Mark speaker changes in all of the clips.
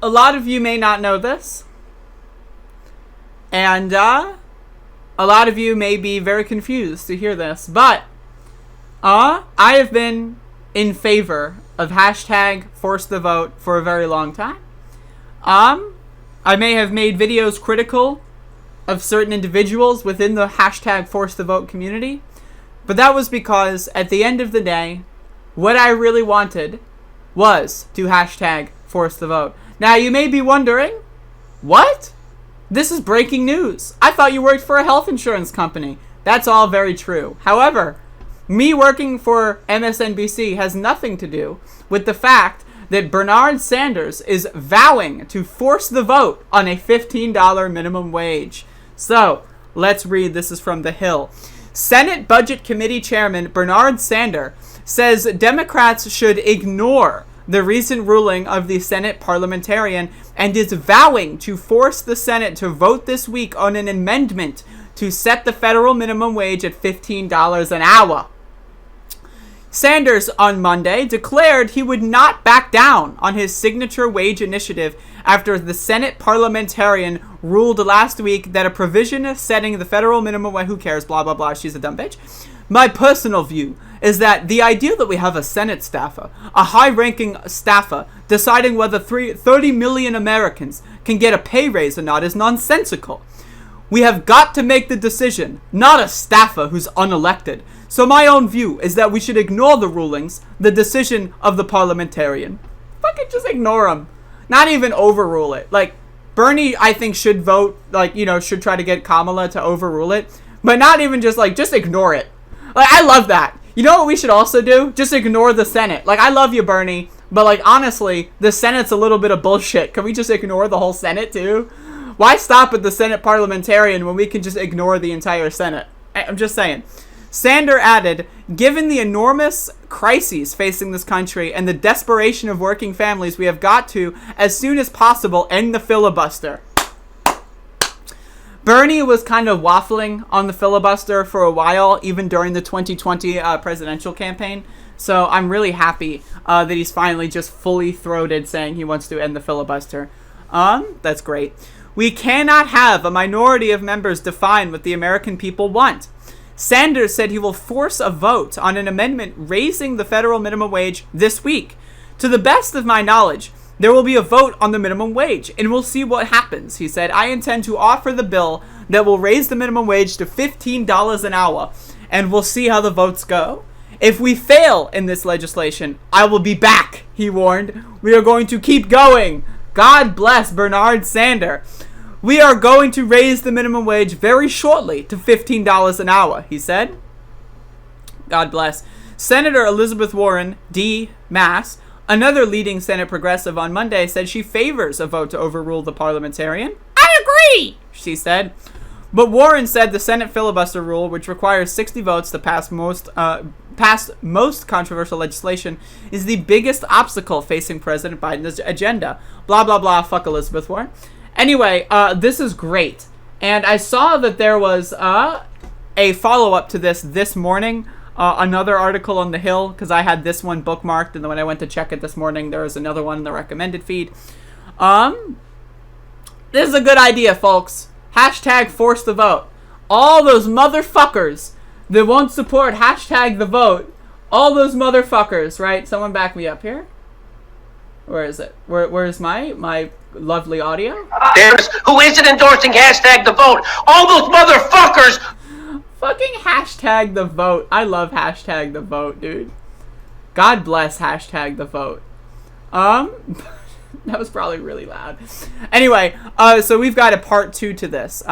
Speaker 1: a lot of you may not know this. And a lot of you may be very confused to hear this. But I have been in favor of hashtag force the vote for a very long time. I may have made videos critical of certain individuals within the hashtag force the vote community. But that was because at the end of the day, what I really wanted was to hashtag force the vote. Now you may be wondering, what? This is breaking news. I thought you worked for a health insurance company. That's all very true. However, me working for MSNBC has nothing to do with the fact that Bernard Sanders is vowing to force the vote on a $15 minimum wage. So, let's read. This is from The Hill. Senate Budget Committee Chairman Bernard Sanders says Democrats should ignore the recent ruling of the Senate parliamentarian and is vowing to force the Senate to vote this week on an amendment to set the federal minimum wage at $15 an hour. Sanders on Monday declared he would not back down on his signature wage initiative after the Senate parliamentarian ruled last week that a provision setting the federal minimum wage, who cares, blah, blah, blah, she's a dumb bitch. My personal view is that the idea that we have a Senate staffer, a high-ranking staffer, deciding whether 30 million Americans can get a pay raise or not is nonsensical. We have got to make the decision, not a staffer who's unelected. So my own view is that we should ignore the rulings, the decision of the parliamentarian. Fucking just ignore them. Not even overrule it. Like, Bernie, I think, should vote, like, should try to get Kamala to overrule it. But not even just ignore it. Like, I love that. You know what we should also do? Just ignore the Senate. Like, I love you, Bernie. But, honestly, the Senate's a little bit of bullshit. Can we just ignore the whole Senate, too? Why stop at the Senate parliamentarian when we can just ignore the entire Senate? I'm just saying. Sanders added, given the enormous crises facing this country and the desperation of working families, we have got to, as soon as possible, end the filibuster. Bernie was kind of waffling on the filibuster for a while, even during the 2020 presidential campaign. So I'm really happy that he's finally just fully throated saying he wants to end the filibuster. That's great. We cannot have a minority of members define what the American people want. Sanders said he will force a vote on an amendment raising the federal minimum wage this week. To the best of my knowledge, there will be a vote on the minimum wage, and we'll see what happens. He said, I intend to offer the bill that will raise the minimum wage to $15 an hour, and we'll see how the votes go. If we fail in this legislation, I will be back, he warned. We are going to keep going. God bless Bernard Sanders. We are going to raise the minimum wage very shortly to $15 an hour, he said. God bless. Senator Elizabeth Warren, D. Mass., another leading Senate progressive, on Monday said she favors a vote to overrule the parliamentarian. I agree, she said. But Warren said the Senate filibuster rule, which requires 60 votes to pass most controversial legislation, is the biggest obstacle facing President Biden's agenda. Blah, blah, blah, fuck Elizabeth Warren. Anyway, this is great. And I saw that there was a follow-up to this morning. Another article on The Hill, because I had this one bookmarked, and then when I went to check it this morning, there was another one in the recommended feed. This is a good idea, folks. Hashtag force the vote. All those motherfuckers that won't support hashtag the vote, all those motherfuckers, right? Someone back me up here. Where is it? Where's my lovely audio?
Speaker 2: Who isn't endorsing hashtag the vote? All those motherfuckers!
Speaker 1: Fucking hashtag the vote. I love hashtag the vote, dude. God bless hashtag the vote. That was probably really loud. Anyway, so we've got a part 2 to this.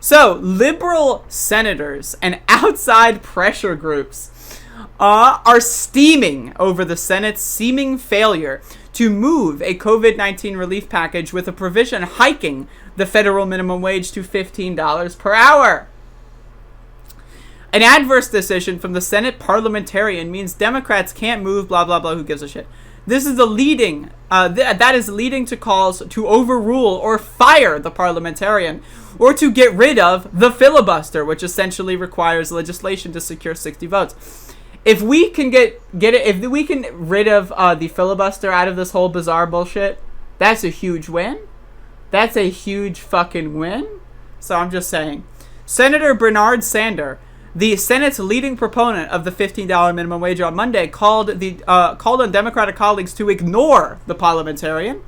Speaker 1: So liberal senators and outside pressure groups are steaming over the Senate's seeming failure to move a COVID-19 relief package with a provision hiking the federal minimum wage to $15 per hour. An adverse decision from the Senate parliamentarian means Democrats can't move, blah, blah, blah, who gives a shit. This is that is leading to calls to overrule or fire the parliamentarian, or to get rid of the filibuster, which essentially requires legislation to secure 60 votes. If we can get it, if we can rid of the filibuster out of this whole bizarre bullshit, That's a huge win. That's a huge fucking win. So I'm just saying. Senator Bernard Sander, the Senate's leading proponent of the $15 minimum wage on Monday, called on Democratic colleagues to ignore the parliamentarian.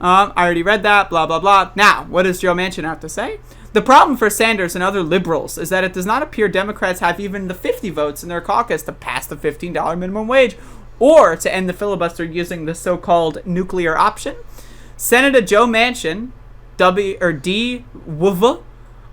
Speaker 1: I already read that, blah, blah, blah. Now, what does Joe Manchin have to say? The problem for Sanders and other liberals is that it does not appear Democrats have even the 50 votes in their caucus to pass the $15 minimum wage or to end the filibuster using the so-called nuclear option. Senator Joe Manchin, D-WV,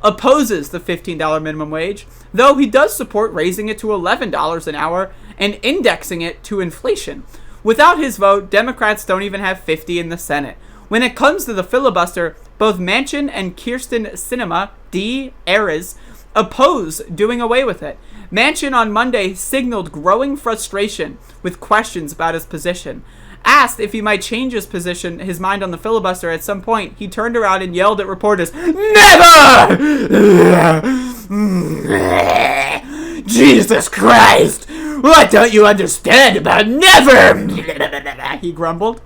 Speaker 1: opposes the $15 minimum wage, though he does support raising it to $11 an hour and indexing it to inflation. Without his vote, Democrats don't even have 50 in the Senate. When it comes to the filibuster, both Manchin and Kirsten Sinema, D. Ayres, oppose doing away with it. Manchin on Monday signaled growing frustration with questions about his position. Asked if he might change his mind on the filibuster at some point, he turned around and yelled at reporters, "Never! Jesus Christ! What don't you understand about never?" he grumbled.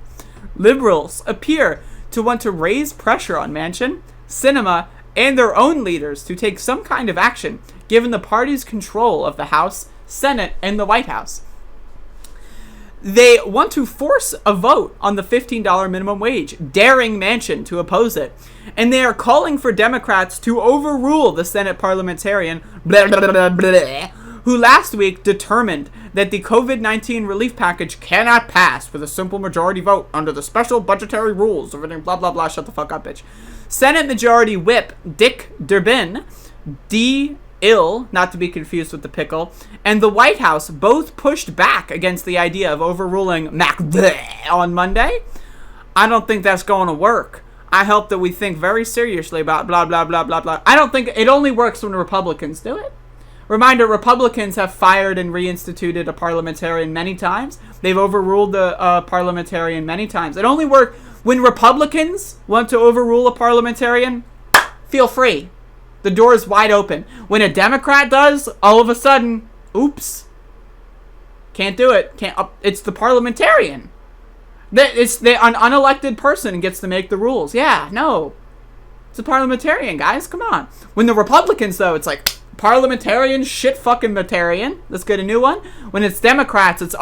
Speaker 1: Liberals appear to want to raise pressure on Manchin, Sinema, and their own leaders to take some kind of action, given the party's control of the House, Senate, and the White House. They want to force a vote on the $15 minimum wage, daring Manchin to oppose it. And they are calling for Democrats to overrule the Senate parliamentarian, who last week determined that the COVID-19 relief package cannot pass with a simple majority vote under the special budgetary rules of everything, blah, blah, blah, shut the fuck up, bitch. Senate Majority Whip Dick Durbin, not to be confused with the pickle, and the White House both pushed back against the idea of overruling Mac on Monday. I don't think that's going to work. I hope that we think very seriously about blah, blah, blah, blah, blah. I don't think it only works when Republicans do it. Reminder, Republicans have fired and reinstituted a parliamentarian many times. They've overruled the parliamentarian many times. It only works when Republicans want to overrule a parliamentarian. Feel free. The door is wide open. When a Democrat does, all of a sudden, oops. Can't do it. It's the parliamentarian. An unelected person gets to make the rules. Yeah, no. It's a parliamentarian, guys. Come on. When the Republicans, though, it's like, parliamentarian, shit fucking matarian. Let's get a new one. When it's Democrats, it's,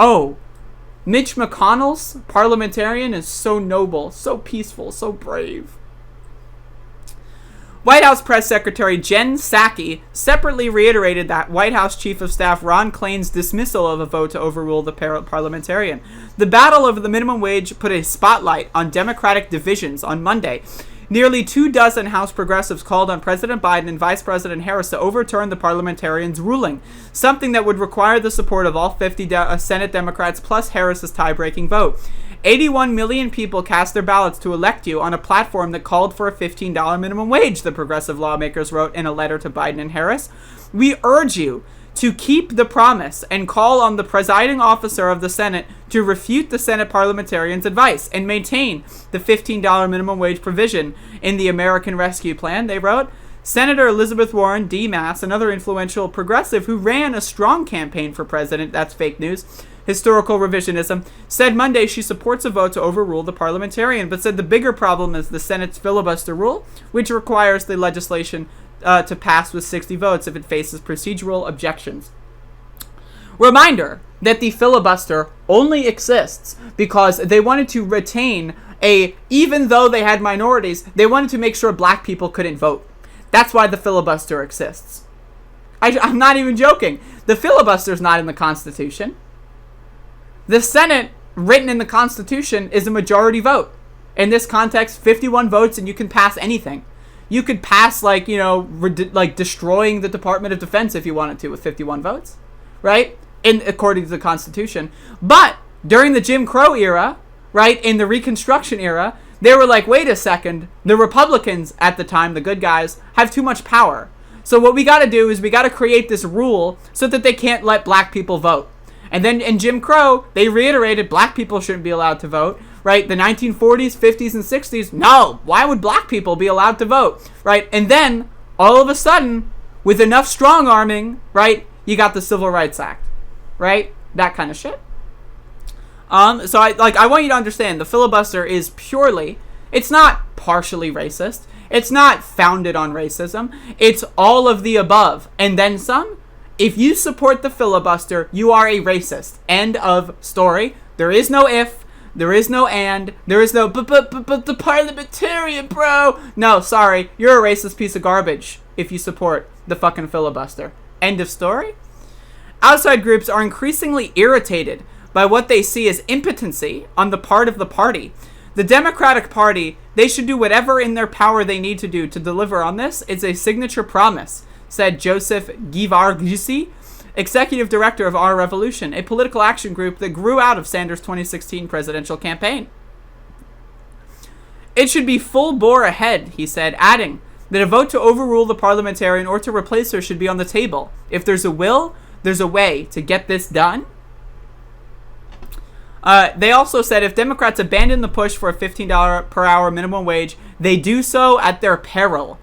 Speaker 1: Mitch McConnell's parliamentarian is so noble, so peaceful, so brave. White House Press Secretary Jen Psaki separately reiterated that White House Chief of Staff Ron Klain's dismissal of a vote to overrule the parliamentarian. The battle over the minimum wage put a spotlight on Democratic divisions on Monday. Nearly 24 House progressives called on President Biden and Vice President Harris to overturn the parliamentarian's ruling, something that would require the support of all 50 Senate Democrats plus Harris's tie-breaking vote. 81 million people cast their ballots to elect you on a platform that called for a $15 minimum wage, the progressive lawmakers wrote in a letter to Biden and Harris. We urge you to keep the promise and call on the presiding officer of the Senate to refute the Senate parliamentarian's advice and maintain the $15 minimum wage provision in the American Rescue Plan, they wrote. Senator Elizabeth Warren, D-Mass, another influential progressive who ran a strong campaign for president, that's fake news, historical revisionism, said Monday she supports a vote to overrule the parliamentarian, but said the bigger problem is the Senate's filibuster rule, which requires the legislation to pass with 60 votes if it faces procedural objections. Reminder that the filibuster only exists because they wanted to retain even though they had minorities, they wanted to make sure black people couldn't vote. That's why the filibuster exists. I'm not even joking. The filibuster's not in the Constitution. The Senate, written in the Constitution, is a majority vote. In this context, 51 votes and you can pass anything. You could pass, destroying the Department of Defense if you wanted to with 51 votes, right? According to the Constitution. But during the Jim Crow era, right, in the Reconstruction era, they were like, wait a second, the Republicans at the time, the good guys, have too much power. So what we got to do is we got to create this rule so that they can't let black people vote. And then in Jim Crow, they reiterated black people shouldn't be allowed to vote, right? The 1940s, 50s, and 60s, no, why would black people be allowed to vote, right? And then, all of a sudden, with enough strong-arming, right, you got the Civil Rights Act, right? That kind of shit. So I want you to understand the filibuster is purely, it's not partially racist. It's not founded on racism. It's all of the above and then some. If you support the filibuster, you are a racist. End of story. There is no if. There is no and. There is no but the parliamentarian, bro. No, sorry. You're a racist piece of garbage if you support the fucking filibuster. End of story. Outside groups are increasingly irritated by what they see as impotency on the part of the party. The Democratic Party, they should do whatever in their power they need to do to deliver on this. It's a signature promise, said Joseph Givargisi, executive director of Our Revolution, a political action group that grew out of Sanders' 2016 presidential campaign. It should be full bore ahead, he said, adding that a vote to overrule the parliamentarian or to replace her should be on the table. If there's a will, there's a way to get this done. They also said if Democrats abandon the push for a $15 per hour minimum wage, they do so at their peril.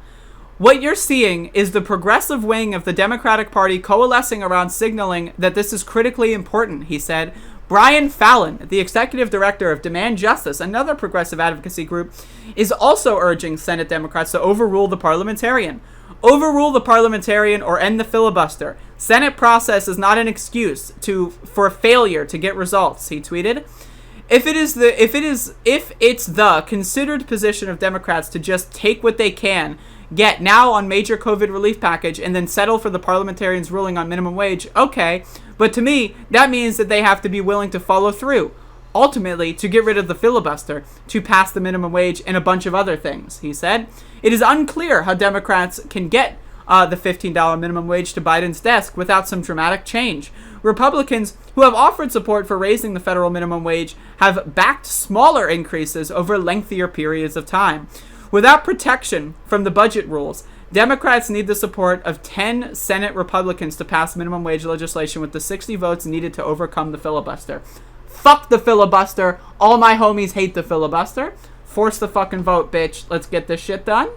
Speaker 1: What you're seeing is the progressive wing of the Democratic Party coalescing around signaling that this is critically important, he said. Brian Fallon, the executive director of Demand Justice, another progressive advocacy group, is also urging Senate Democrats to overrule the parliamentarian. Overrule the parliamentarian or end the filibuster. Senate process is not an excuse for failure to get results, he tweeted. If it's the considered position of Democrats to just take what they can get now on major COVID relief package and then settle for the parliamentarians' ruling on minimum wage, okay. But to me, that means that they have to be willing to follow through. Ultimately, to get rid of the filibuster, to pass the minimum wage, and a bunch of other things, he said. It is unclear how Democrats can get the $15 minimum wage to Biden's desk without some dramatic change. Republicans, who have offered support for raising the federal minimum wage, have backed smaller increases over lengthier periods of time. Without protection from the budget rules, Democrats need the support of 10 Senate Republicans to pass minimum wage legislation with the 60 votes needed to overcome the filibuster. Fuck the filibuster. All my homies hate the filibuster. Force the fucking vote, bitch. Let's get this shit done.